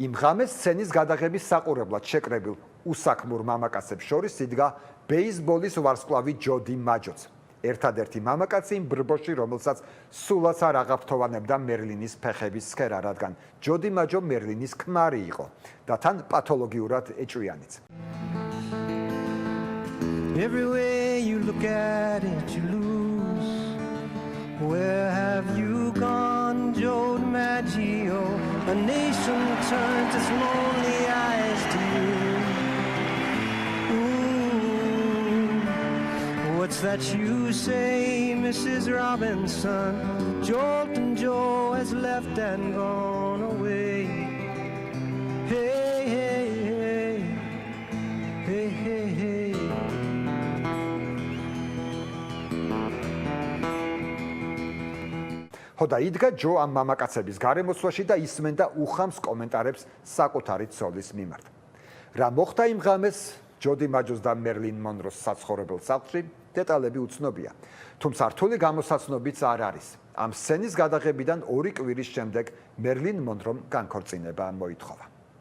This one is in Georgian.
იმ ღამეს სცენის გადაღების საყურებლად შეკრებილ უსაქმურ მამაკაცებს შორის იდგა ბეისბოლის ვარსკვლავი ჯოდი მაჯოც. ერთადერთი მამაკაცი იმ ბრბოში, რომელსაც სულაც არ აღაფრთოვანებდა მერლინის ფეხების სქერა, რადგან ჯოდი მაჯო მერლინის ქმარი იყო და თან პათოლოგიურად ეჭვიანიც. Everywhere you look at it, you lose. Where have you gone, Joe DiMaggio? A nation turns its lonely eyes to you. What's that you say, Mrs. Robinson? Jolton Joe has left and gone away. Hey, hey, hey, hey, hey, hey. ხოდა იდგა ჯო ამ მამაკაცების გარემოცვაში და ისმენდა უხამს კომენტარებს საკუთარი ცოლის მიმართ. რა მოხდა იმ ღამეს ჯოდი მაჯოს და მერლინ მონროს საცხოვრებელ სახლში, დეტალები უცნობია. თუმცა რთული გამოსაცნობიც არ არის. ამ სცენის გადაღებიდან 2 კვირის შემდეგ მერლინ მონრომ განქორწინება მოითხოვა.